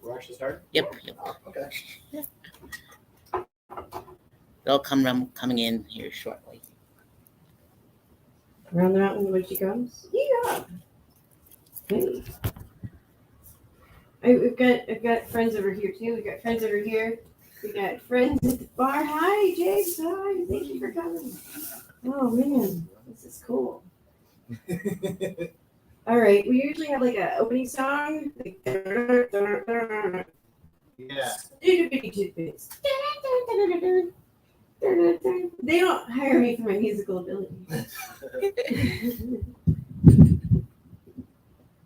We're actually starting? Yep. Oh, okay. They'll coming in here shortly. Around the mountain when she comes? Yeah. Hey. I've got friends over here too. We got friends over here. We got friends at the bar. Hi, James. Hi. Thank you for coming. Oh man, this is cool. All right, we usually have like an opening song. Like, Yeah. Tidbits. They don't hire me for my musical ability.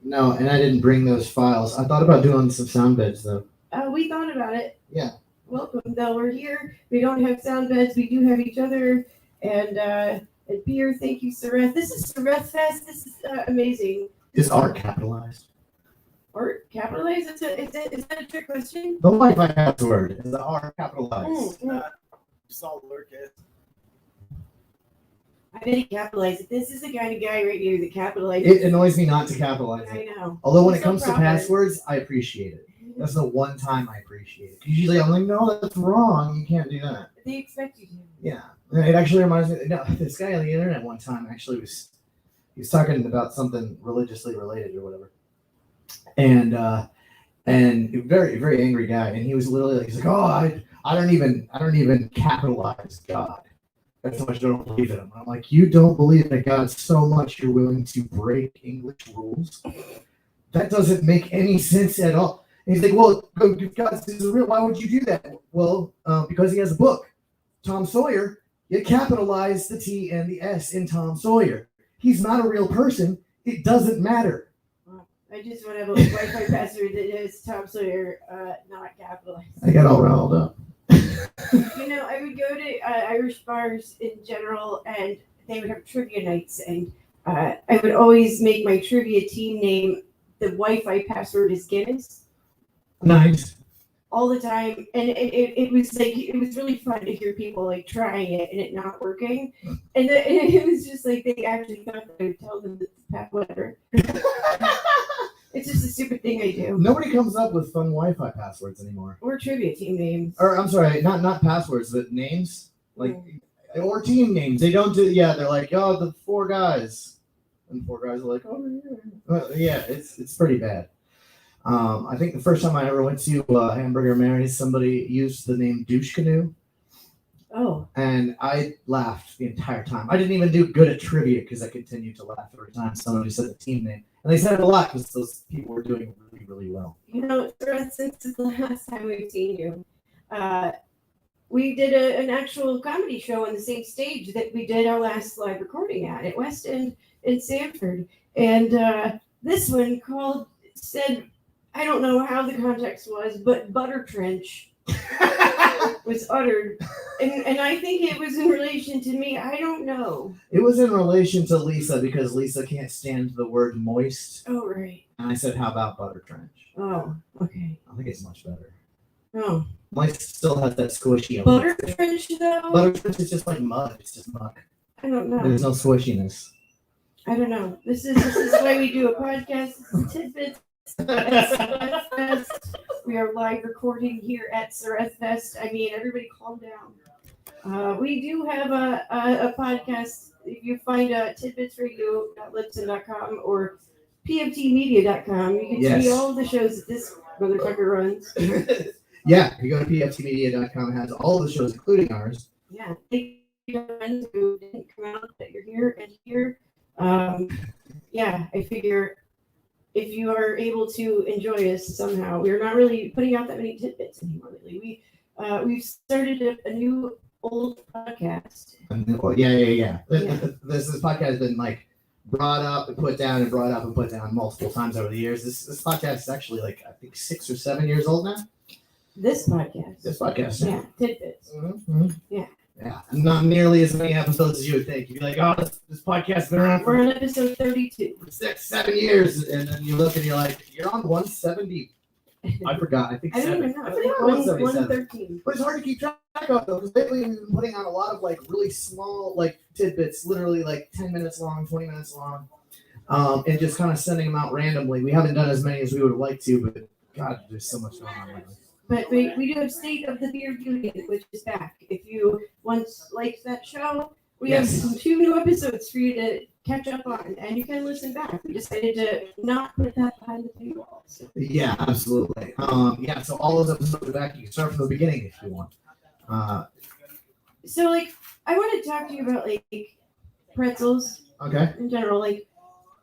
No, and I didn't bring those files. I thought about doing some sound beds though. We thought about it. Yeah. Welcome, though. We're here. We don't have sound beds. We do have each other. And beer. Thank you, Sareth. This is Sareth Fest. This is amazing. Is art capitalized? Art capitalized? Is that a trick question? The Wi-Fi password is the R capitalized. Just all lowercase. I bet he capitalized it. This is the kind of guy right here that capitalizes. It annoys me not to capitalize I it. know. Although when It's it comes so to proper. passwords, I appreciate it. That's the one time I appreciate it. 'Cause usually I'm like, no, that's wrong. You can't do that. They expect you to. Yeah. And it actually reminds me. No, this guy on the internet one time actually was talking about something religiously related or whatever, and a very very angry guy, and he was literally like, he's like, oh, I don't even capitalize God. That's how much I don't believe in him. I'm like, you don't believe in God so much you're willing to break English rules? That doesn't make any sense at all. And he's like, well, if God is real, why would you do that? Well, because he has a book, Tom Sawyer. You capitalize the T and the S in Tom Sawyer. He's not a real person. It doesn't matter. I just want to have a Wi-Fi password that is Tom Sawyer, not capitalized. I got all riled up. You know, I would go to Irish bars in general, and they would have trivia nights, and I would always make my trivia team name. The Wi-Fi password is Guinness. Nice. All the time, and it was like, it was really fun to hear people like trying it and it not working, and it was just like they actually thought that I would tell them that whatever. It's just a stupid thing I do. Nobody comes up with fun Wi-Fi passwords anymore. Or trivia team names. Or I'm sorry, not passwords, but names, like or team names. They don't do. Yeah, they're like, oh, the four guys, and four guys are like, oh yeah, it's pretty bad. I think the first time I ever went to Hamburger Mary's, somebody used the name Douche Canoe. Oh. And I laughed the entire time. I didn't even do good at trivia because I continued to laugh every time somebody said the team name. And they said it a lot because those people were doing really, really well. You know, since the last time we've seen you, we did an actual comedy show on the same stage that we did our last live recording at West End in Sanford. And this one said, I don't know how the context was, but Butter Trench was uttered. And I think it was in relation to me. I don't know. It was in relation to Lisa because Lisa can't stand the word moist. Oh, right. And I said, how about Butter Trench? Oh, okay. I think it's much better. Oh. Moist still has that squishy. Butter Trench, though? Butter Trench is just like mud. It's just mud. I don't know. There's no squishiness. I don't know. This is why we do a podcast. This is Tidbits. We are live recording here at Sareth Fest. I mean, everybody calm down. We do have a podcast. If you find tidbitsradio.libsyn.com or pftmedia.com, you can see all the shows that this motherfucker runs. Yeah, if you go to pftmedia.com, it has all the shows, including ours. Yeah, thank you, friends who didn't come out, that you're here and here. Yeah, I figure if you are able to enjoy us somehow, we're not really putting out that many tidbits anymore lately. We've started a new old podcast. Yeah. This podcast has been like brought up and put down and brought up and put down multiple times over the years. This podcast is actually like, I think 6 or 7 years old now. This podcast. Yeah. Tidbits. Mm-hmm. Yeah. Yeah, not nearly as many episodes as you would think. You'd be like, oh, this podcast has been around We're on episode 32. 6-7 years, and then you look and you're like, you're on 170. I forgot. I think I don't 7. even know. I I think think 177. 113. But it's hard to keep track of though, because lately we've been putting out a lot of like really small like tidbits, literally like 10 minutes long, 20 minutes long, and just kind of sending them out randomly. We haven't done as many as we would have liked to, but God, there's so much going on lately. But we do have State of the Beard Union, which is back. If you once liked that show, we Yes. have 2 new episodes for you to catch up on, and you can listen back. We decided to not put that behind the paywall. So. Yeah, absolutely. Yeah, so all those episodes are back. You can start from the beginning if you want. So, like, I want to talk to you about, like, pretzels Okay. in general. Like,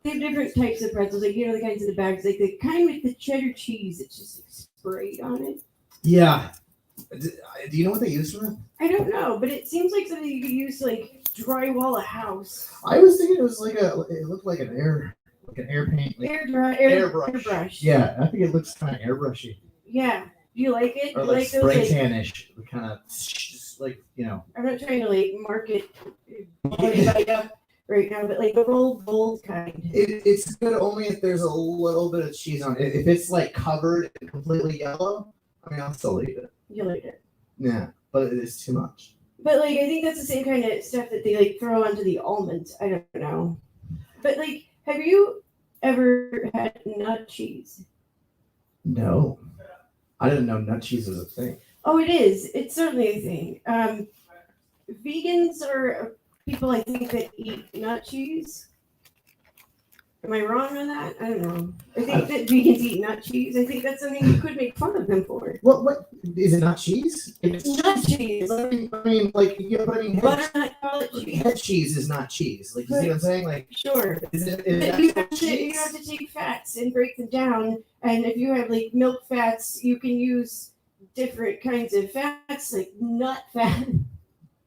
they have different types of pretzels. Like, you know, the kinds in the bags. Like, the kind with the cheddar cheese. It's just, like, sprayed on it. Yeah. Do you know what they use for that? I don't know, but it seems like something you could use to, like, drywall a house. I was thinking it was like it looked like an air paint. Like, Airbrush. yeah, I think it looks kind of airbrushy. Yeah. Do you like it? Or You like like those, spray like, tannish. Kind of like, you know. I'm not trying to like market anybody up right now, but like the rolled gold kind. It's good only if there's a little bit of cheese on it. If it's like covered and completely yellow, I mean, I'll still eat it. You like it. Yeah, but it is too much. But like I think that's the same kind of stuff that they like throw onto the almonds. I don't know. But like, have you ever had nut cheese? No, I didn't know nut cheese was a thing. Oh, it is. It's certainly a thing. Vegans are people I think that eat nut cheese. Am I wrong on that? I don't know. I think that vegans eat nut cheese. I think that's something you could make fun of them for. What is it? Not cheese? It's Nut cheese. I mean, like, yeah, but I mean, Butternut cottage cheese. head cheese is not cheese. Like, you see what I'm saying? Like, Sure. is it But you actual have cheese? to take fats and break them down. And if you have like milk fats, you can use different kinds of fats, like nut fat.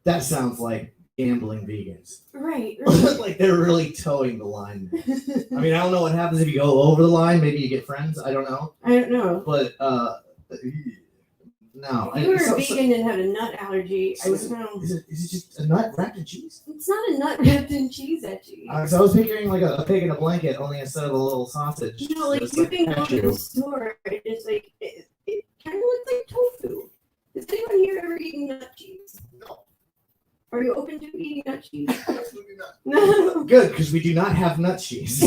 That sounds like gambling vegans. Right. Like they're really towing the line. I mean, I don't know what happens if you go over the line. Maybe you get friends. I don't know. I don't know. But no. If you were a vegan and had a nut allergy, I don't know. Is it just a nut wrapped in cheese? It's not a nut wrapped in cheese, actually. So I was picturing like a pig in a blanket, only instead of a little sausage. You know, like it's you can go to cashew. the store and it's like it kind of looks like tofu. Has anyone here ever eaten nut cheese? No, Are you open to eating nut cheese? absolutely not. No. Good, because we do not have nut cheese.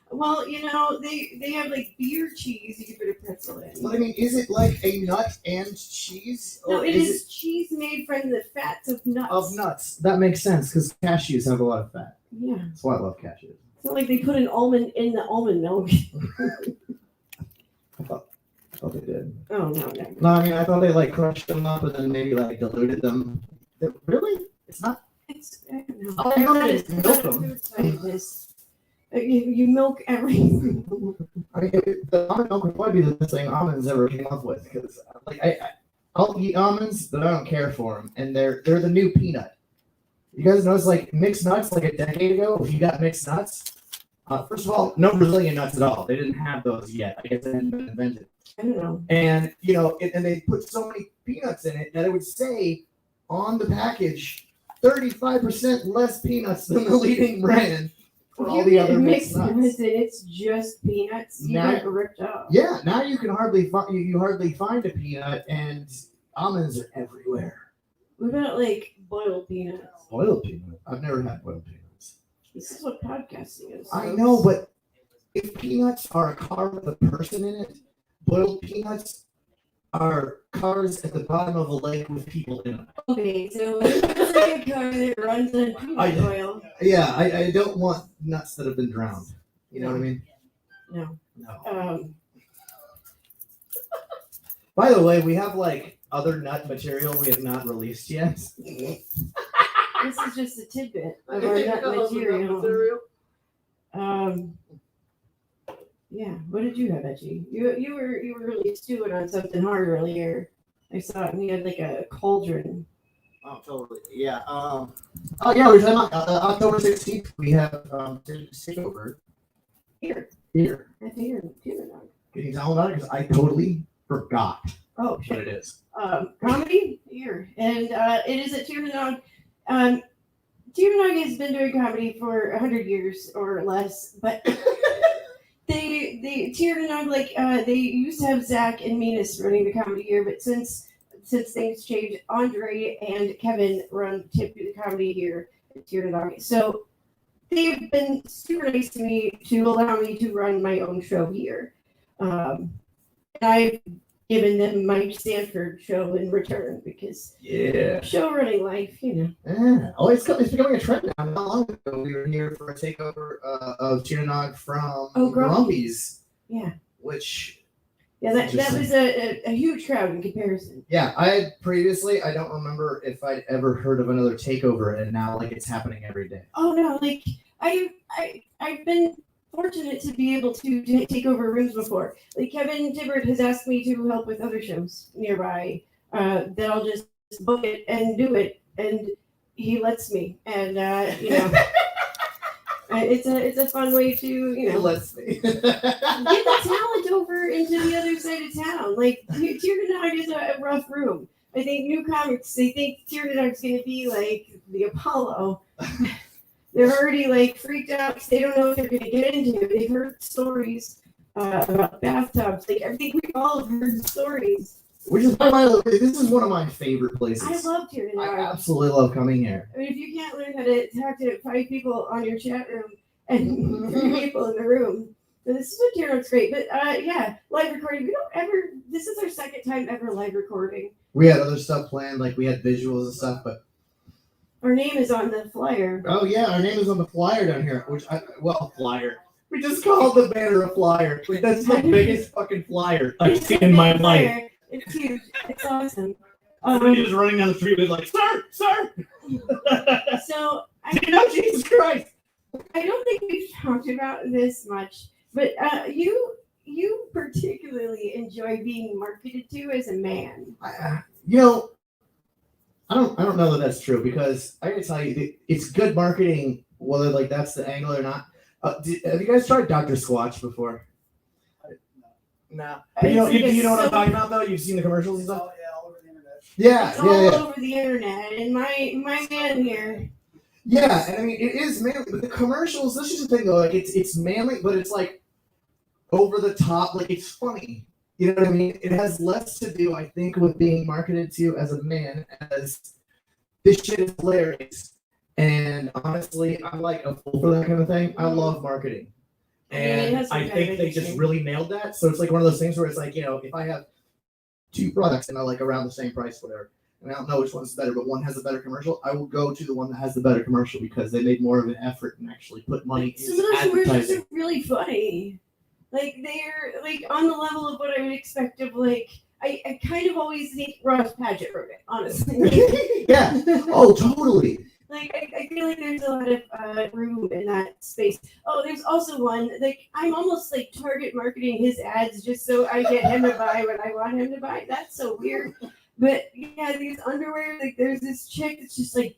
Well, you know, they have like beer cheese you can put a pretzel in. But I mean, is it like a nut and cheese? No, Or it is cheese made from the fats of nuts. of nuts? That makes sense because cashews have a lot of fat. Yeah. That's why I love cashews. It's not like they put an almond in the almond milk. I thought they did. Oh, no. No, I mean, I thought they like crushed them up and then maybe like diluted them. Really? It's not. It's, I don't know. Oh, I know I'm they not milk a them. food scientist. You milk everything. I mean, the almond milk would probably be the best thing almonds ever came up with because, like, I'll eat almonds, but I don't care for them, and they're the new peanut. You guys notice like mixed nuts like a decade ago? If you got mixed nuts, first of all, no Brazilian nuts at all. They didn't have those yet. I guess they hadn't been invented. I don't know. And you know, and they put so many peanuts in it that it would say on the package 35% less peanuts than the leading brand. For all the other mixed nuts. And it's just peanuts. You Now- get ripped off. Yeah, now you can hardly find you hardly find a peanut, and almonds are everywhere. What about like boiled peanuts? Boiled peanut? I've never had boiled peanuts. This is what podcasting is. I folks. know, but if peanuts are a car with a person in it, boiled peanuts are cars at the bottom of a lake with people in them. Okay, so it's like a car that runs on peanut oil. Yeah, I don't want nuts that have been drowned. You know what I mean? No. No. By the way, we have like other nut material we have not released yet. This is just a tidbit of our nut material. Yeah. What did you have, Edgy? You were really stewing on something hard earlier. I saw it, and you had like a cauldron. Oh, totally. Yeah. Oh, yeah. We're talking about October 16th. We have takeover Here. here. I think you're doing that. Can you tell them about it? Because I totally forgot Oh, what shit. it is. Comedy here, and it is at Tiernanog. Tiernanog has been doing comedy for 100 years or less, but they Tiernanog, like they used to have Zach and Minas running the comedy here, but since things changed, Andre and Kevin run the comedy here at Tiernanog. So they've been super nice to me to allow me to run my own show here. And I've given them my Stanford show in return because Yeah. show running life, you know. Yeah. Oh, it's becoming a trend now. Not long ago, we were here for a takeover of Tiernog from Grumpy's. Yeah. Which. Yeah, that was a huge crowd in comparison. Yeah, I had previously, I don't remember if I'd ever heard of another takeover, and now like it's happening every day. Oh no, like I've been fortunate to be able to take over rooms before. Like Kevin Tibbert has asked me to help with other shows nearby. That I'll just book it and do it, and he lets me. And you know, it's a fun way to Let's see. get the talent over into the other side of town. Like Tiernanog is a rough room. I think new comics, they think Tiernanog's going to be like the Apollo. They're already like freaked out because they don't know what they're going to get into. They've heard stories about bathtubs. Like I think we've all heard stories. Which is this is one of my favorite places. I love Tiernanog. I absolutely love coming here. I mean, if you can't learn how to talk to 5 people on your chat room and 3 people in the room, then this is what Tiernaug's great. But yeah, live recording. This is our second time ever live recording. We had other stuff planned, like we had visuals and stuff, but our name is on the flyer. Oh yeah, our name is on the flyer down here. Flyer. We just called the banner a flyer. That's the biggest fucking flyer I've seen in my life. It's huge. It's awesome. Somebody just running down the street was like, sir. So Jesus Christ. I don't think we've talked about this much, but you particularly enjoy being marketed to as a man. I don't know that that's true because I gotta tell you, it's good marketing whether like that's the angle or not. Have you guys tried Dr. Squatch before? No. You know what I'm talking about though? You've seen the commercials and stuff? Oh, yeah, all over the internet. Yeah, it's all over the internet, and my man here. Yeah, and I mean it is manly, but the commercials. This is the thing though, like it's manly, but it's like over the top, like it's funny. You know what I mean? It has less to do, I think, with being marketed to as a man as this shit is hilarious. And honestly, I'm like a fool for that kind of thing. I love marketing. And I think they just really nailed that. So it's like one of those things where it's like, if I have 2 products and they're like around the same price, whatever, and I don't know which one's better, but one has a better commercial, I will go to the one that has the better commercial because they made more of an effort and actually put money into some of those commercials advertising. are really funny. Like they're like on the level of what I would expect of like I kind of always think Ross Padgett wrote it, honestly. Yeah. Oh, totally. Like I feel like there's a lot of room in that space. Oh, there's also one like I'm almost like target marketing his ads just so I get him to buy what I want him to buy. That's so weird. But yeah, these underwear, like there's this chick that's just like,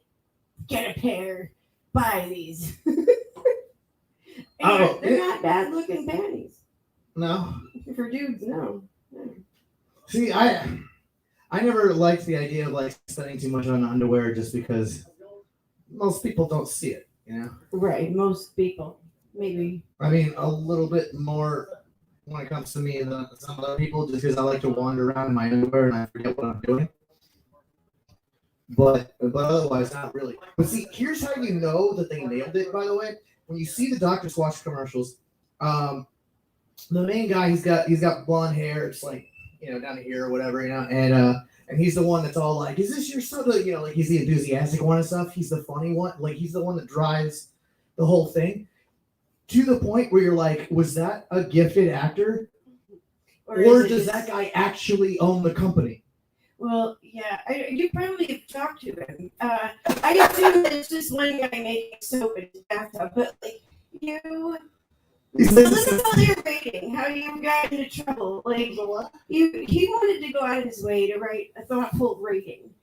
get a pair, buy these. They're not bad looking panties. No. For dudes, no. See, I never liked the idea of like spending too much on underwear just because most people don't see it, Right, most people, maybe. I mean, a little bit more when it comes to me than some other people, just because I like to wander around in my underwear and I forget what I'm doing. But otherwise, not really. But see, here's how you know that they nailed it. By the way, when you see the Dr. Squatch commercials, the main guy he's got blonde hair. It's like down to here or whatever, and he's the one that's all like, "Is this your son?" Like he's the enthusiastic one and stuff. He's the funny one. Like he's the one that drives the whole thing to the point where you're like, "Was that a gifted actor, or does that guy actually own the company?" Well, yeah, you probably have talked to him. I assume that it's just one guy making soap in his bathtub, but like you. Tell us about your rating. How you got into trouble? Like he wanted to go out of his way to write a thoughtful rating,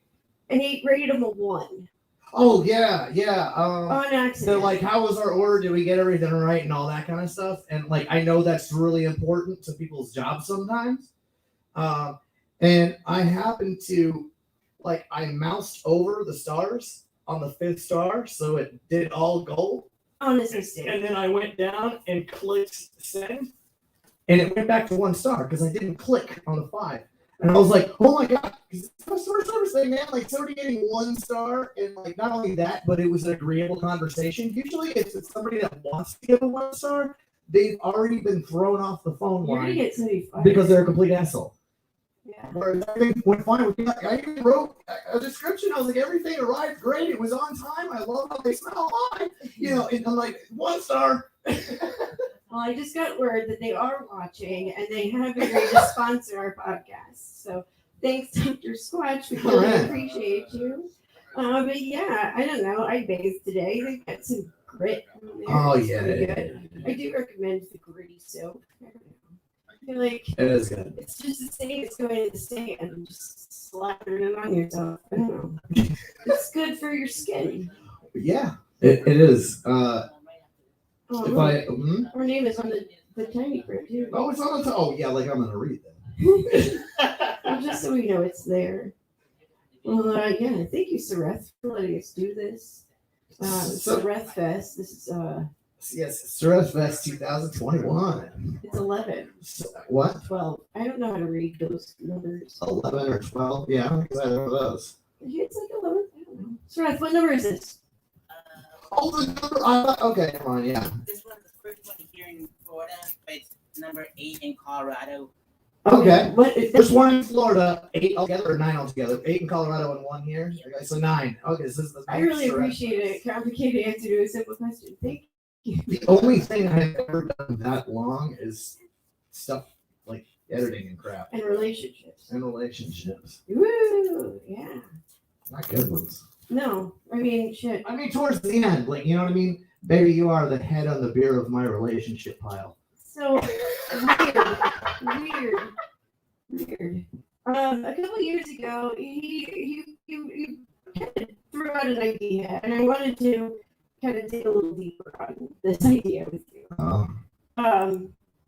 and he rated him a 1. Oh yeah. On accident. They're like, "How was our order? Did we get everything right?" and all that kind of stuff. And like, I know that's really important to people's jobs sometimes. And I happened to, I moused over the stars on the 5th star, so it did all gold. Honestly. And then I went down and clicked send, and it went back to 1 star because I didn't click on the 5. And I was like, oh my God, it's a customer service thing, man. Like, somebody getting 1 star, and like, not only that, but it was an agreeable conversation. Usually, if it's somebody that wants to give a 1 star, they've already been thrown off the phone You're gonna line get somebody fired. because they're a complete asshole. Yeah. Whereas everything went fine with me. I even wrote a description. I was like, everything arrived great. It was on time. I love how they smell. Hi. And I'm like, 1 star. Well, I just got word that they are watching and they have agreed to sponsor our podcast. So thanks, Dr. Squatch. We really Alright. appreciate you. But yeah, I don't know. I bathed today. They've got some grit on there. Oh, It's yeah. pretty good. I do recommend the gritty soap. I don't know. I feel like It is good. it's just the same as going to the stand and just slathering it on yourself. I don't know. It's good for your skin. Yeah, it is. Oh, If look, our name is on the tiny print too. oh, it's on the top. Oh, yeah, like I'm going to read that. Well, just so we know it's there. Well, yeah, thank you, Sareth, for letting us do this. So- Sareth Fest. This is Yes, Surf Fest 2021. it's 11, What? 12. I don't know how to read those numbers. 11 or 12? Yeah, I don't think it's either of those. It's like 11. I don't know. Sareth, what number is this? Oh, the number. Okay, come on, yeah. This one's the first one here in Florida, but it's number 8 in Colorado. Okay. What is There's this? 1 in Florida, 8 altogether, or 9 altogether. 8 in Colorado and 1 here. Okay, so 9. Okay, so this is the I really Surf. appreciate a complicated answer to a simple question. Thank you. The only thing I've ever done that long is stuff like editing and crap And relationships. and relationships. Woo! Yeah. Not good ones. No, I mean, shit. I mean, towards the end, like, you know what I mean? Baby, you are the head on the beer of my relationship pile. So weird. A couple years ago, he kind of threw out an idea, and I wanted to kind of dig a little deeper on this idea with you.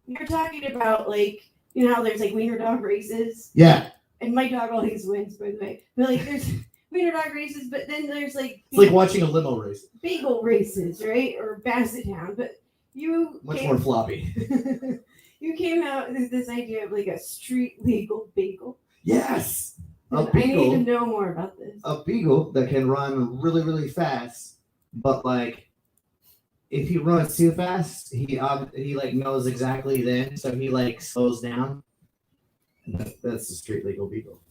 You're talking about like, you know how there's like wiener dog races, Yeah, and my dog always wins, by the way. But like, there's wiener dog races, but then there's like it's like watching a limo race. bagel races, right? Or Basset Hound, but you Much came- more floppy. you came out with this idea of like a street legal bagel. Yes, a And I need to beagle, know more about this. a beagle that can run really, really fast, but like if he runs too fast, he like knows exactly then, so he like slows down. That's the street legal beagle.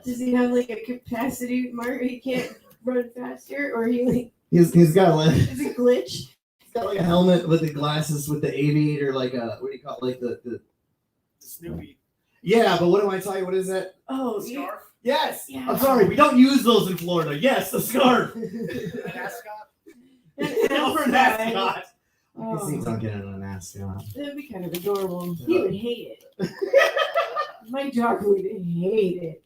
Does he have like a capacity mark? He can't run faster, or he like He's got like is it glitch? he's got like a helmet with the glasses with the aviator, like a what do you call it? Like the Snoopy. yeah, but what do I tell you? What is that? Oh, yeah. Scarf. Yes. Yeah. I'm sorry, we don't use those in Florida. Yes, the scarf. An ascot. Or an ascot. I can see Oh, Duncan in an ascot. that'd be kind of adorable. He would hate it. My dog would hate it.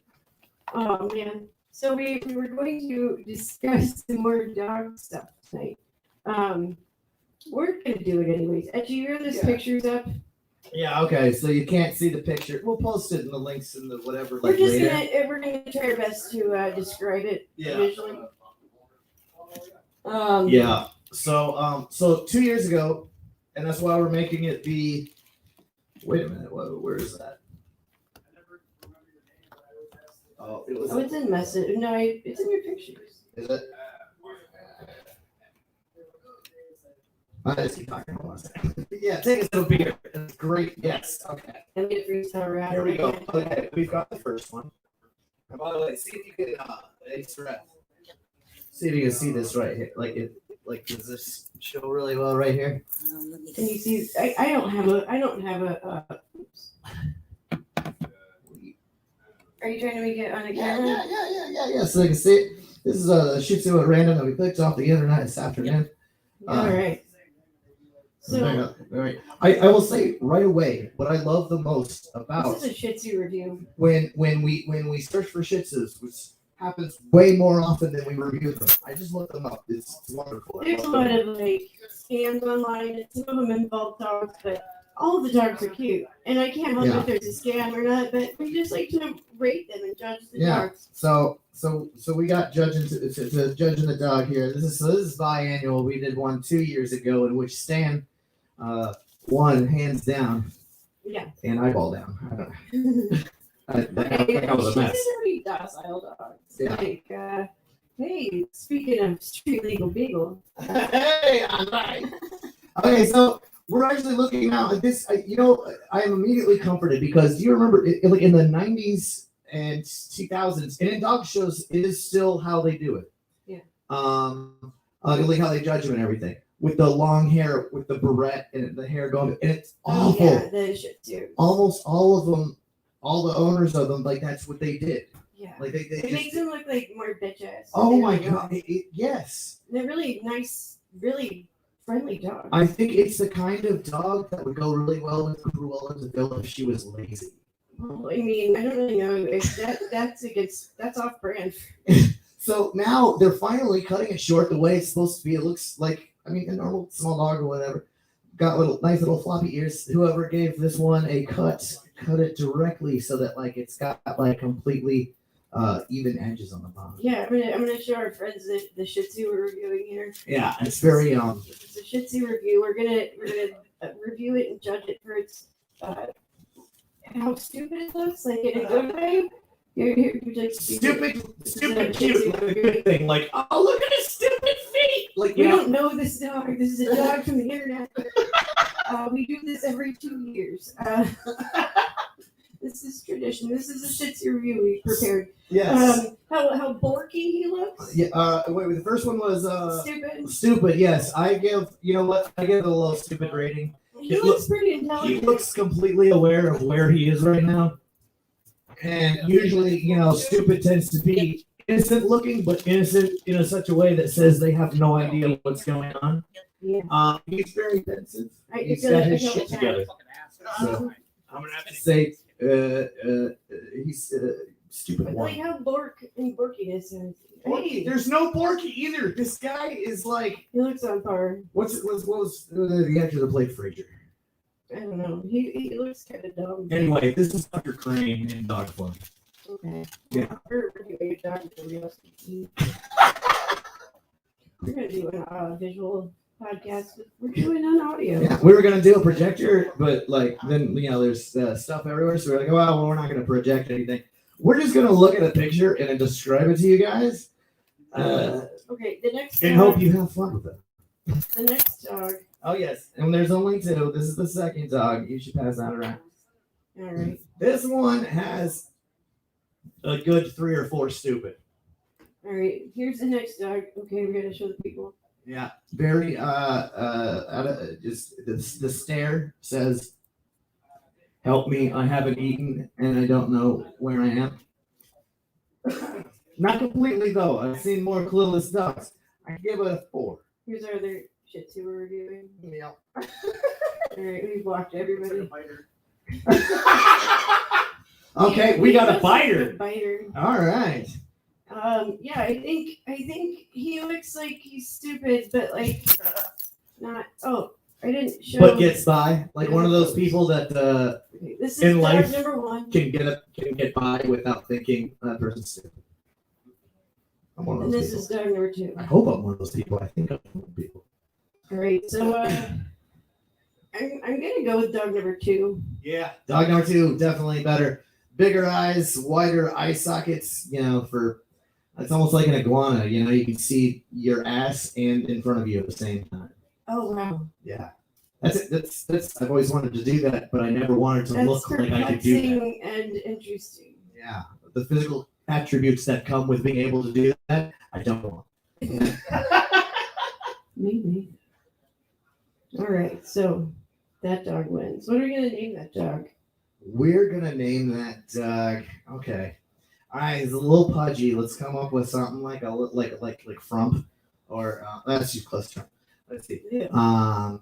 Oh man. So we were going to discuss some more dog stuff tonight. We're gonna do it anyways. Do you hear this Yeah. pictures up? Yeah. Okay. So you can't see the picture. We'll post it in the links in the whatever. We're Like just later. we're gonna try our best to describe it Yeah. visually. Yeah. So 2 years ago, and that's why we're making it the. Wait a minute. Where is that? Oh, it was. Oh, it's in message. No, it's in your pictures. Is it? I just keep talking. Hold on a second. Yeah, take a sip of beer. It's great. Yes. Okay. I'm gonna freestyle rap. Here we go. Okay, we've got the first one. And by the way, see if you can. See if you can see this right here. Like, does this show really well right here? Let me And you see, I don't have a. Oops. Are you trying to make it on a Yeah, camera? yeah. So you can see it. This is a Shih Tzu at random that we picked off the internet this afternoon. All right. So I will say right away what I love the most about this is a Shih Tzu review. when we search for Shih Tzus, which happens way more often than we review them. I just look them up. It's wonderful. I There's a love lot them. of like scams online, and some of them involve dogs, but all the dogs are cute. And I can't help Yeah. if there's a scam or not, but we just like to rate them and judge the Yeah. dogs. So we got judging to judging the dog here. This is biannual. We did one 2 years ago in which Stan won hands down. Yeah. and eyeball down. I don't know. That was a mess. She's a pretty docile dog. Yeah. Like, hey, speaking of street legal beagle. Hey, all right. Okay, so we're actually looking now at this. I am immediately comforted because do you remember, like in the 90s and 2000s, and in dog shows, it is still how they do it. Yeah. Like how they judge them and everything. With the long hair, with the barrette, and the hair going, and it's Oh, awful. yeah, the shih tzu. Almost all of them, all the owners of them, like that's what they did. Yeah. Like they It just. makes them look like more bitches. Oh my god! Yes. They're really nice, really friendly dogs. I think it's the kind of dog that would go really well with Cruella de Vil if she was lazy. Well, I mean, I don't really know if that's off brand. So now they're finally cutting it short the way it's supposed to be. It looks like, I mean, a normal small dog or whatever. Got nice little floppy ears. Whoever gave this one a cut it directly so that like it's got like completely even edges on the bottom. Yeah, I'm gonna show our friends the Shih Tzu we're reviewing here. Yeah, it's very It's a Shih Tzu review. We're gonna review it and judge it for its how stupid it looks, like in a good way. You're like stupid cute, like a good thing. Like, oh, look at his stupid feet. Like, we don't know this dog. This is a dog from the internet. We do this every 2 years. This is tradition. This is a Shih Tzu review we prepared. Yes. How borky he looks. Yeah. Wait. The first one was Stupid. Stupid. Yes. I give. You know what? I give it a little stupid rating. He looks pretty intelligent. He looks completely aware of where he is right now. And usually, stupid tends to be innocent looking, but innocent in such a way that says they have no idea what's going on. Yeah. He's very pensive. I He's feel got like his I feel shit like together. So I'm gonna have to say, he's stupid But one. like how borkiness is. Borky. There's no Borky either. This guy is like, He looks on par. what was the actor that played Frazier? I don't know. He looks kind of dumb. Anyway, this is Dr. Crane in Dog Fun. Okay. Yeah. We're doing a dog review. We're gonna do a visual podcast. But we're doing an audio. Yeah, we were gonna do a projector, but like then there's stuff everywhere, so we're like, well, we're not gonna project anything. We're just gonna look at a picture and then describe it to you guys, Okay. The next. and hope you have fun with it. The next dog. Oh yes, and there's only two. This is the second dog. You should pass that around. All right. This one has a good 3 or 4 stupid. All right. Here's the next dog. Okay, we're gonna show the people. Yeah, very just the stare says, "Help me! I haven't eaten and I don't know where I am." Not completely though. I've seen more clueless dogs. I give it a 4. Here's our other Shih Tzu we're reviewing. Yeah. All right, we've blocked everybody. Okay, we got a biter. Biter. All right. Yeah, I think he looks like he's stupid, but like not. Oh, I didn't show. But gets by, like one of those people that Okay, this is in dog life number 1. can get by without thinking that person's stupid. I'm one of And those this people. is dog number 2. I hope I'm one of those people. I think I'm one of those people. All right, so I'm gonna go with dog number 2. Yeah, dog number 2 definitely better. Bigger eyes, wider eye sockets. It's almost like an iguana. You can see your ass and in front of you at the same time. Oh wow, Yeah, that's it. That's. I've always wanted to do that, but I never wanted to that's look like I could do that. perplexing and interesting. Yeah, the physical attributes that come with being able to do that, I don't want. Maybe. All right, so that dog wins. What are we gonna name that dog? We're gonna name that dog. Okay. All right, he's a little pudgy. Let's come up with something like frump, or that's too close to him. Let's see. Yeah. Uh,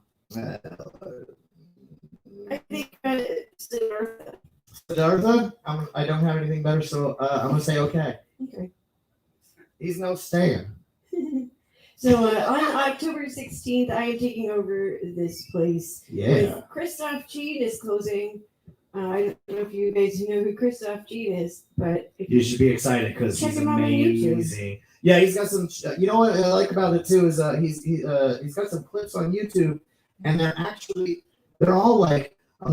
I think Siddhartha. Siddhartha. I don't have anything better, so I'm gonna say okay. Okay. He's no Stan. So on October 16th, I am taking over this place. Yeah. Christoph Jean is closing. I don't know if you guys know who Christoph Jean is, but if You should be excited because Check he's him out on YouTube. amazing. Yeah, he's got some. You know what I like about it too is he's got some clips on YouTube, and they're all like a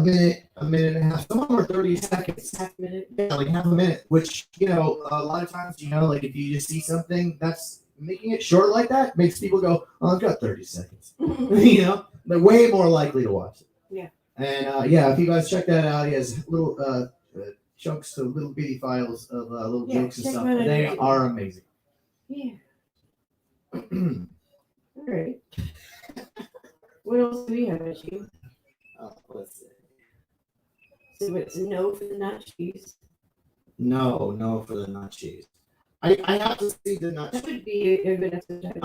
minute and a half. Some of them are 30 seconds. Half minute. Yeah, like half a minute, which, you know, a lot of times, you know, like if you just see something that's making it short like that makes people go, oh, I've got 30 seconds. You know, they're way more likely to watch it. Yeah. And yeah, if you guys check that out, he has little chunks of little bitty files of little Yeah, jokes and check stuff. them out on They YouTube. are amazing. Yeah. All right. What else do we have at you? Let's see. So it's no for the nut cheese. No for the nut cheese. I have to see the nut That cheese. would be a good episode.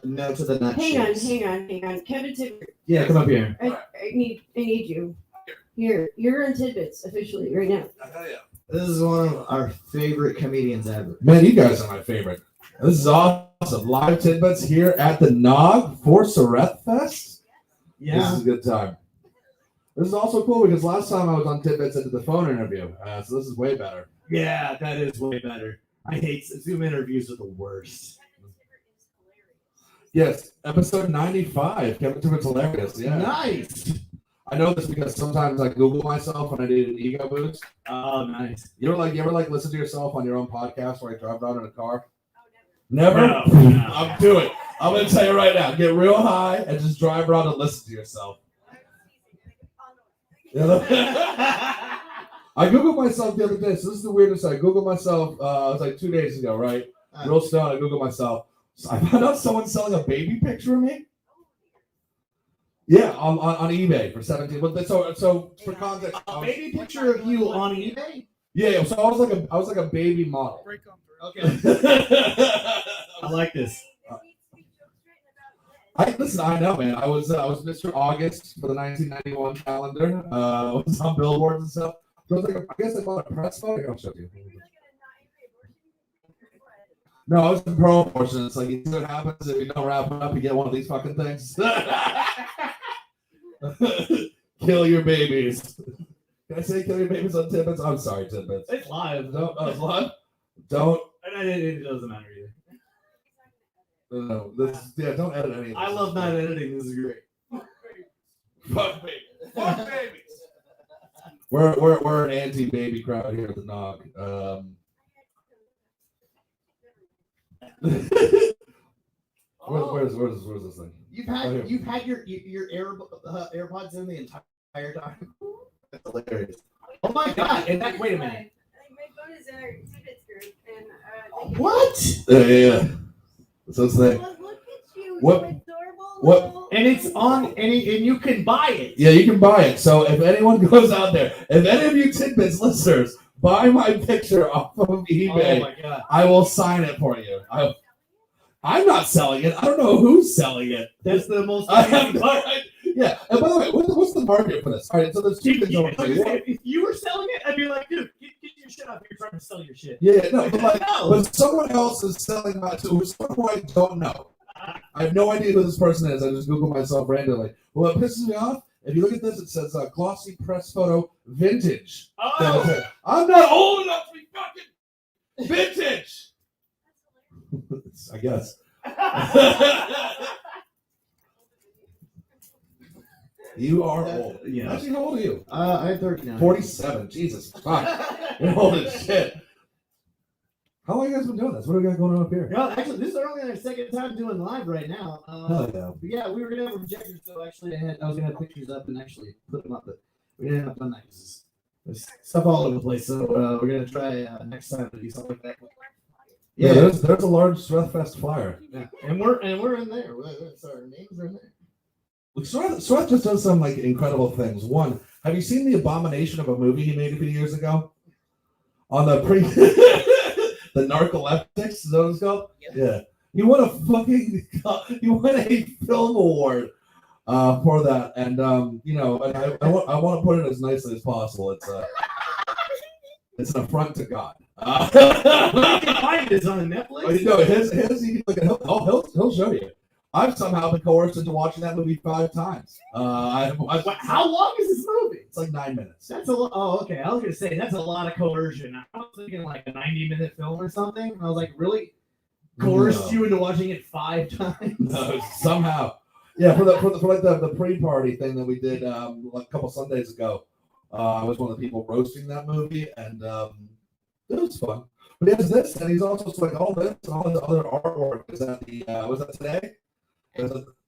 No to the nut Hang on, cheese. hang on. Kevin Tibbert, Yeah, come up here. I need you. Here, you're on Tidbits officially right now. This is one of our favorite comedians ever. Man, you guys are my favorite. This is awesome. Live Tidbits here at the Nog for Sureth Fest. This is a good time. This is also cool because last time I was on Tidbits, I did the phone interview. So this is way better. Yeah, that is way better. I hate Zoom interviews are the worst. Yes, episode 95. Kevin Tidbits hilarious. Yeah. Nice. I know this because sometimes I Google myself when I need an ego boost. Oh, nice. You ever listen to yourself on your own podcast when I drive down in a car? Never? No. I'm doing it. I'm going to tell you right now. Get real high and just drive around and listen to yourself. I Googled myself the other day. So this is the weirdest. I Googled myself. It was like 2 days ago, right? Real stoned. I Googled myself. So I found out someone selling a baby picture of me. Yeah, on eBay for 17. But so for context, A baby picture of you on eBay? Yeah. So I was like a baby model. Break on through. Okay. I like this. I know, man. I was Mr. August for the 1991 calendar. I was on billboards and stuff. So I was like, I guess I bought a press photo. I'll show you. No, I was in pro abortion. It's like, you see what happens if you don't wrap it up, you get one of these fucking things. Kill your babies. Can I say kill your babies on Tidbits? I'm sorry, Tidbits. It's live. No, it's live. Don't. It doesn't matter either. No, don't edit any of this. I love not editing. This is great. Fuck babies. Fuck babies. We're an anti-baby crowd here at the Nog. Where's this thing? You've had your AirPods in the entire time. That's hilarious. Oh my god! And that, wait a minute. My phone is in our Tidbits group, and What? Yeah. So it's like, look at you, What- you adorable what- little- And it's on, and you can buy it. yeah, you can buy it. So if anyone goes out there, if any of you Tidbits listeners buy my picture off of eBay, Oh my god! I will sign it for you. I'm not selling it. I don't know who's selling it. That's the most. I have no idea. Yeah. And by the way, what's the market for this? All right, so there's two things I want to say. One- If you were selling it, I'd be like, dude, get your shit up. You're trying to sell your shit. Yeah, no, but like, No. when someone else is selling that to someone who I don't know, I have no idea who this person is. I just Google myself randomly. Well, it pisses me off. If you look at this, it says glossy press photo vintage. Oh, I'm not old enough to be fucking vintage. I guess. You are old. Yeah. Actually, how old are you? I'm 39. 47. Jesus. Fuck. You're old as shit. How long have you guys been doing this? What do we got going on up here? No, actually, this is only our second time doing live right now. Hell yeah. But yeah, we were gonna have a projector, so actually, I was gonna have pictures up and actually put them up, but we didn't have done that because there's stuff all over the place. So we're gonna try next time to do something like that. Yeah, there's a large Sweatfest flyer. Yeah. And we're in there. So our names are in there. Look, Sweat just does some like incredible things. One, have you seen the abomination of a movie he made a few years ago? On the the narcoleptics, is that what it's called? Yeah. He won a film award for that, and you know, and I want to put it as nicely as possible. It's an affront to God. You can find it on Netflix. No, his you can look at. He'll show you. I've somehow been coerced into watching that movie 5 times. How long is this movie? It's like 9 minutes. That's a lot. Oh, okay. I was gonna say that's a lot of coercion. I was thinking like a 90-minute film or something. And I was like, really coerced No. you into watching it 5 times? No, somehow. Yeah, for the pre-party thing that we did like a couple Sundays ago, I was one of the people roasting that movie, and it was fun. But he has this, and he's also like all this and all this other artwork. Is that was that today?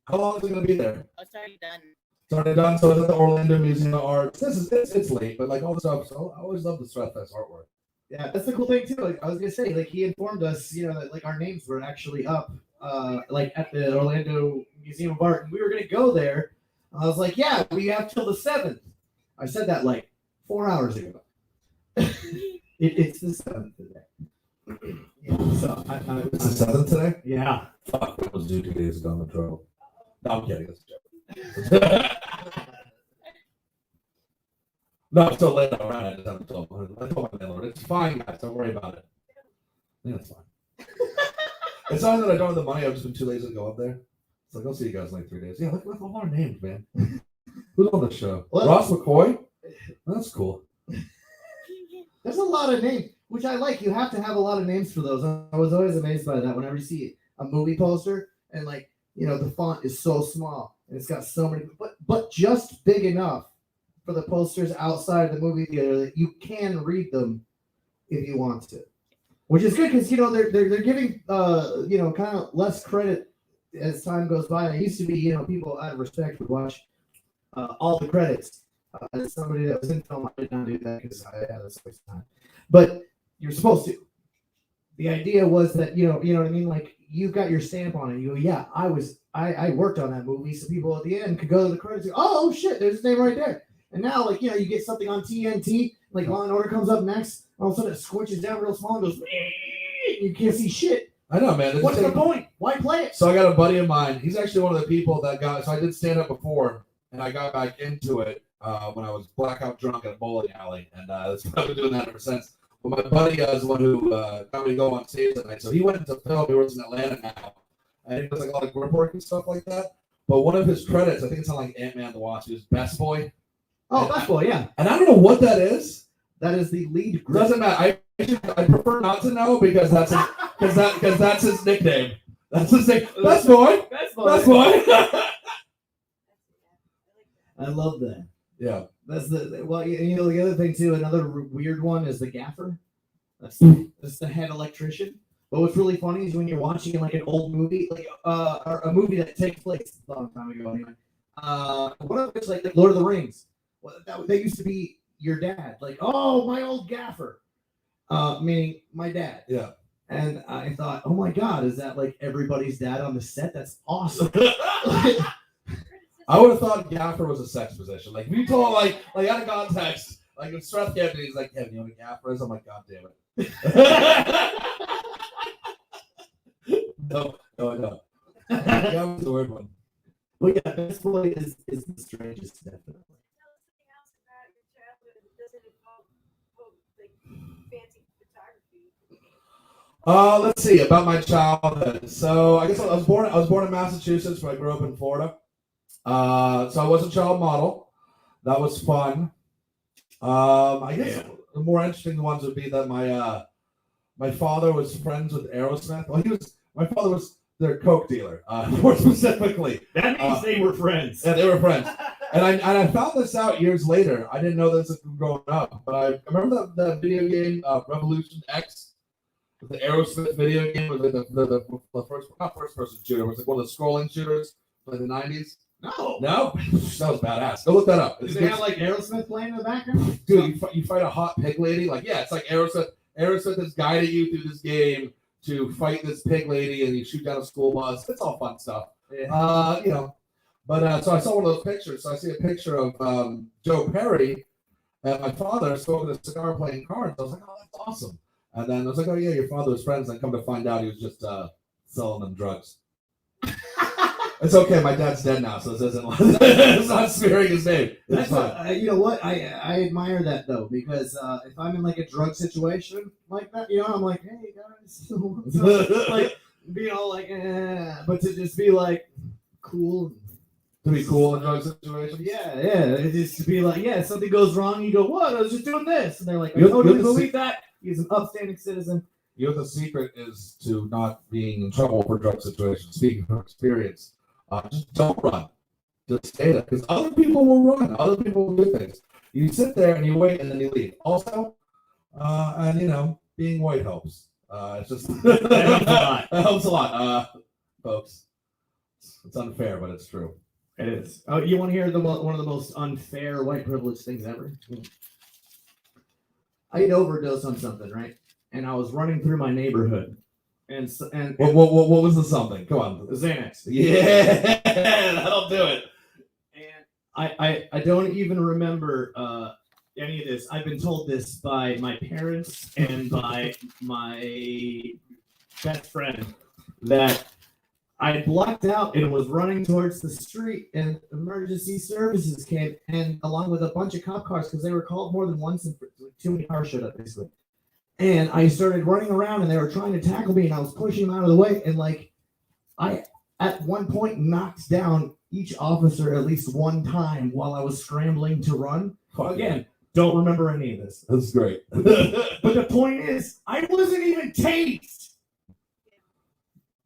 How long is it going to be there? Oh, sorry, done. It's already done. So it's at the Orlando Museum of Art. It's late, but like all the stuff. So I always love the Stratfest artwork. Yeah, that's the cool thing too. Like I was gonna say, like he informed us, that like our names were actually up, like at the Orlando Museum of Art, and we were gonna go there. I was like, yeah, we have till the 7th. I said that like 4 hours ago. It's the 7th today. Yeah, so It's the 7th today. Yeah. Fuck, that was due 2 days ago on the trail. No, I'm kidding. That's a joke. No, I'm still late around. I just haven't told my landlord. It's fine, guys. Don't worry about it. I think it's fine. It's not that I don't have the money. I've just been too lazy to go up there. It's like, I'll see you guys in like 3 days. Yeah, look at all our names, man. Who's on the show? Well, Ross McCoy? That's cool. There's a lot of names, which I like. You have to have a lot of names for those. I was always amazed by that whenever you see a movie poster and like, the font is so small and it's got so many, but just big enough for the posters outside the movie theater that you can read them if you want to, which is good because they're giving kind of less credit as time goes by. It used to be people out of respect would watch all the credits. As somebody that was in film, I did not do that because I had a waste of time. But you're supposed to. The idea was that you know what I mean. Like you got your stamp on it. You go, yeah, I worked on that movie, so people at the end could go to the credits. And go, oh shit, there's his name right there. And now, like you get something on TNT, like Law and Order comes up next. All of a sudden, it squinches down real small and goes, you can't see shit. I know, man. What's the point? Why play it? So I got a buddy of mine. He's actually one of the people that got. So I did stand up before, and I got back into it when I was blackout drunk at a bowling alley, and I've been doing that ever since. But my buddy is the one who got me to go on stage that night. So he went into film. He works in Atlanta now, and he does like a lot of grip work and stuff like that. But one of his credits, I think it's on like Ant-Man and the Wasp, is Best Boy. Oh, Best Boy, yeah. And I don't know what that is. That is the lead group. Doesn't matter. I prefer not to know because that's his nickname. That's his name. Best Boy. Best Boy. Best Boy. I love that. Yeah. That's the the other thing too. Another weird one is the gaffer. That's the head electrician. But what's really funny is when you're watching like an old movie, like or a movie that takes place a long time ago. Anyway, one of it's like Lord of the Rings. Well, that used to be your dad. Like, oh, my old gaffer, meaning my dad. Yeah. And I thought, oh my God, is that like everybody's dad on the set? That's awesome. I would have thought gaffer was a sex position. Like, if you told, like out of context, like, if Strath Kevin, he's like, Kevin, you know what a gaffer is? I'm like, God damn it. No, I don't. Gaffer's the weird one. Well, yeah, Best Boy is the strangest, definitely. Let's see about my childhood. So I guess I was born in Massachusetts, but I grew up in Florida. So I was a child model. That was fun. I guess the more interesting ones would be that my father was friends with Aerosmith. Well, my father was their coke dealer, more specifically. That means they were friends. Yeah, they were friends. And I found this out years later. I didn't know this growing up, but I remember the video game Revolution X. The Aerosmith video game was like the first person shooter. It was like one of the scrolling shooters from the 90s. No, that was badass. Go look that up. Do they have like Aerosmith playing in the background? Dude, you fight a hot pig lady. Like, yeah, it's like Aerosmith. Aerosmith has guided you through this game to fight this pig lady, and you shoot down a school bus. It's all fun stuff. Yeah. But so I saw one of those pictures. So I see a picture of Joe Perry and my father smoking a cigar, playing cards. I was like, oh, that's awesome. And then I was like, oh, yeah, your father was friends. And come to find out he was just selling them drugs. It's okay. My dad's dead now, so this isn't it's not smearing his name. It's fine. You know what? I admire that, though, because if I'm in, like, a drug situation like that, I'm like, hey, guys. Like, being all like, but to just be, like, cool. To be cool in drug situations? Yeah. Just to be like, yeah, something goes wrong, you go, what? I was just doing this. And they're like, I totally believe that. He's an upstanding citizen. You know, the secret is to not being in trouble for drug situations. Speaking from experience, Just don't run. Just stay there because other people will run. Other people will do things. You sit there and you wait and then you leave. Also, and being white helps. It's just that helps a lot, folks. It's unfair, but it's true. It is. Oh, you want to hear one of the most unfair white privilege things ever? I had overdosed on something, right? And I was running through my neighborhood, and What was the something? Come on, Xanax. Yeah, that'll do it. And I don't even remember any of this. I've been told this by my parents and by my best friend that I blacked out and was running towards the street, and emergency services came, and along with a bunch of cop cars, because they were called more than once, and too many cars showed up, basically. And I started running around, and they were trying to tackle me, and I was pushing them out of the way, and I at one point knocked down each officer at least one time while I was scrambling to run. Again, don't remember any of this. That's great. But the point is, I wasn't even tased.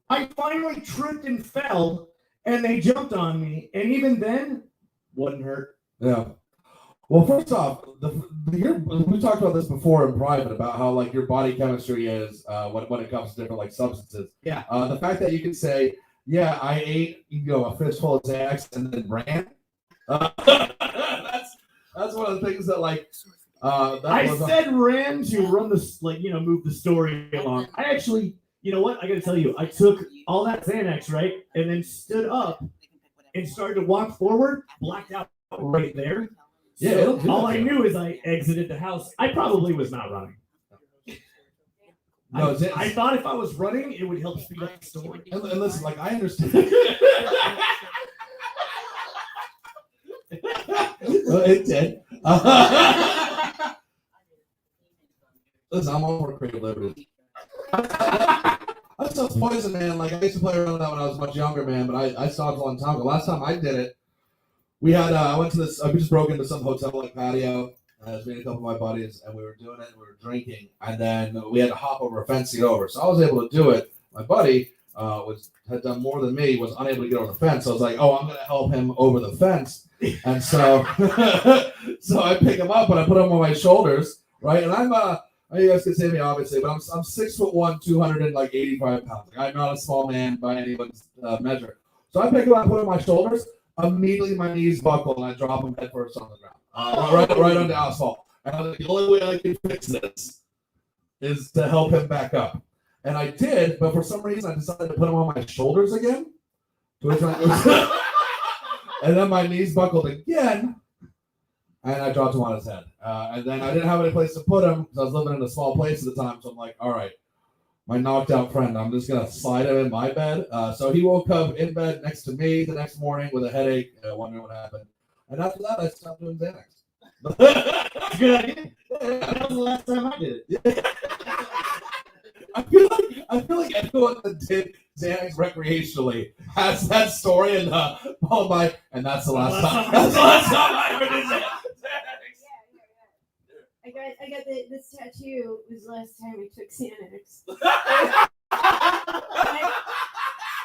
I finally tripped and fell, and they jumped on me, and even then, wouldn't hurt. Yeah. Well, first off, we talked about this before in private about how your body chemistry is when it comes to different substances. Yeah. The fact that you can say, yeah, I ate a fistful of Xanax and then ran. That's one of the things that I said ran to run this move the story along. I actually. You know what? I got to tell you, I took all that Xanax, right? And then stood up and started to walk forward, blacked out right there. Yeah, So all I knew is I exited the house. I probably was not running. No, I thought if I was running, it would help speed up the story. And listen, I understand. It did. Listen, I'm all for creative liberty. I saw Poison, man. I used to play around with that when I was much younger, man. But I saw it a long time ago. Last time I did it, we had I went to this. We just broke into some hotel patio. I was meeting a couple of my buddies, and we were doing it. And we were drinking, and then we had to hop over a fence to get over. So I was able to do it. My buddy had done more than me. Was unable to get over the fence. So I was like, "Oh, I'm going to help him over the fence." And so, so I pick him up and I put him on my shoulders, right? And you guys can say me obviously, but I'm 6'1", 285 pounds. I'm not a small man by anyone's measure. So I pick him up, put him on my shoulders. Immediately my knees buckle and I drop him head first on the ground, right on the asphalt. And I was like, the only way I can fix this is to help him back up. And I did, but for some reason I decided to put him on my shoulders again. And then my knees buckled again. And I dropped him on his head. And then I didn't have any place to put him because I was living in a small place at the time. So I'm like, all right, my knocked out friend, I'm just going to slide him in my bed. So he woke up in bed next to me the next morning with a headache, wondering what happened. And after that, I stopped doing Xanax. Good idea. That was the last time I did it. I feel like everyone that did Xanax recreationally has that story and followed by, and that's the last time. That's the last time I ever did Xanax. I got this tattoo. It was the last time I took Xanax.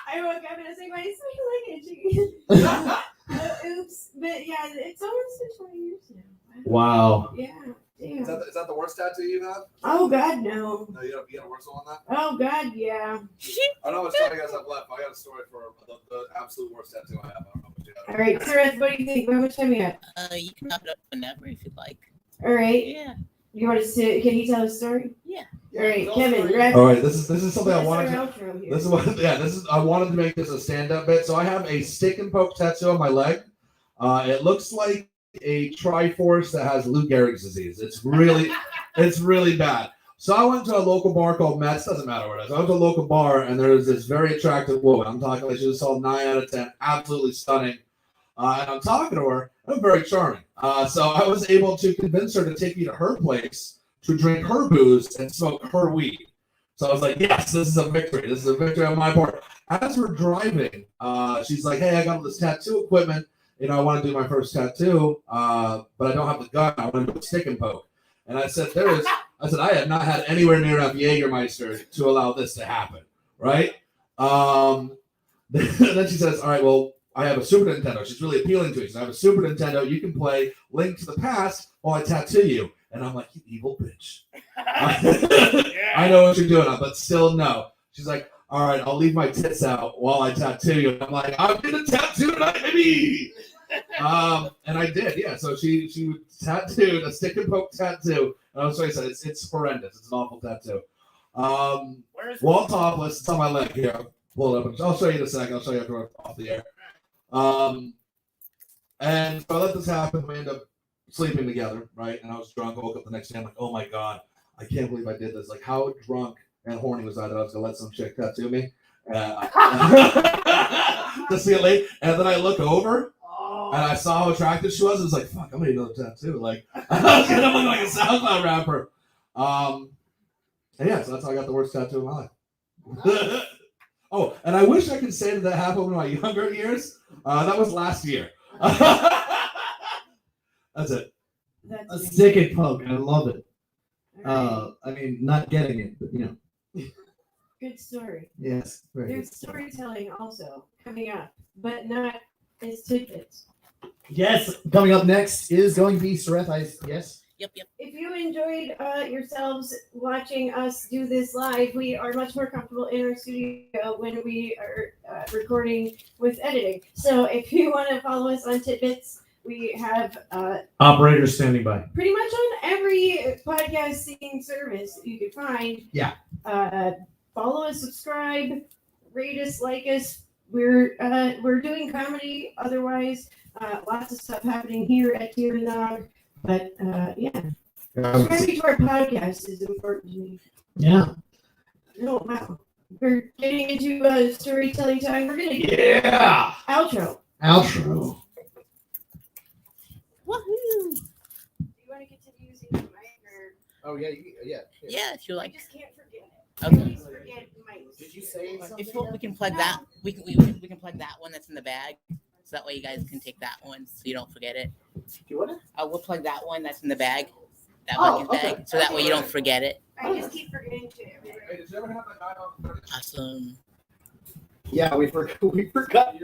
I woke up and I was like, why is my leg itching? Oops. But yeah, it's almost been 20 years now. Wow. Yeah. Damn. Is that the worst tattoo you have? Oh God, no. No, you got a worse one on that? Oh God, yeah. I know how much time you guys have left, but I got a story for the absolute worst tattoo I have. I don't know what you have. All right, Sarah, what do you think? How much time you got? You can wrap it up whenever if you'd like. All right. Yeah. You want us to? Can you tell a story? Yeah. All right, Kevin. Wrap. All right, this is something I wanted That's to. our outro here. I wanted to make this a stand-up bit. So I have a stick and poke tattoo on my leg. It looks like a Triforce that has Lou Gehrig's disease. It's really bad. So I went to a local bar called Mets. Doesn't matter where it is. I went to a local bar and there was this very attractive woman. I'm talking like she was sold 9 out of 10, absolutely stunning. And I'm talking to her. I'm very charming. So I was able to convince her to take me to her place to drink her booze and smoke her weed. So I was like, yes, this is a victory. This is a victory on my part. As we're driving, she's like, hey, I got all this tattoo equipment. I want to do my first tattoo, but I don't have the gun. I want to do a stick and poke. And I said, I have not had anywhere near enough Jägermeister to allow this to happen, right? Then she says, all right, well, I have a Super Nintendo. She's really appealing to me. She says, I have a Super Nintendo. You can play Link to the Past while I tattoo you. And I'm like, you evil bitch. I know what you're doing, but still no. She's like, all right, I'll leave my tits out while I tattoo you. And I'm like, I'm going to tattoo tonight, baby. And I did, yeah. So she tattooed a stick and poke tattoo. And I'm sorry, it's horrendous. It's an awful tattoo. Wall topless. It's on my leg here. I'll pull it up. I'll show you in a second. I'll show you after we're off the air. And so I let this happen. We end up sleeping together, right? And I was drunk. I woke up the next day. I'm like, oh my God, I can't believe I did this. Like, how drunk and horny was I that I was going to let some chick tattoo me? To see it late. And then I look over and I saw how attractive she was. I was like, fuck, I'm going to need another tattoo. Like, I was going to look like a SoundCloud rapper. And yeah, so that's how I got the worst tattoo of my life. Oh, and I wish I could say that happened in my younger years. That was last year. That's it. That's A amazing. stick and poke. I love it. All I mean, not getting it, but right. Good story. yes. Very good. There's storytelling also coming up, but not as tidbits. Yes. Coming up next is going to be Sareth. Yes. Yep. If you enjoyed yourselves watching us do this live, we are much more comfortable in our studio when we are recording with editing. So if you want to follow us on Tidbits, we have Operator standing by. pretty much on every podcasting service you can find. Yeah. Follow us, subscribe, rate us, like us. We're doing comedy otherwise. Lots of stuff happening here at Here and Nog. But yeah, subscribing to our podcast is important to me. Yeah. Oh wow, we're getting into storytelling time. We're gonna get Yeah. outro. Outro. Woohoo! Do you want to continue using the mic, or Oh yeah, yeah. Yeah, if you I like. just can't forget it? I Okay. always forget mics. Did you say something? If we can plug No. that, we can plug that one that's in the bag, so that way you guys can take that one, so you don't forget it. You want it? We'll plug that one that's in the bag, that Oh, bucket bag, okay. so that way you don't forget it. I just keep forgetting to. Hey, did you ever have that guy on? Awesome. Yeah, we forgot.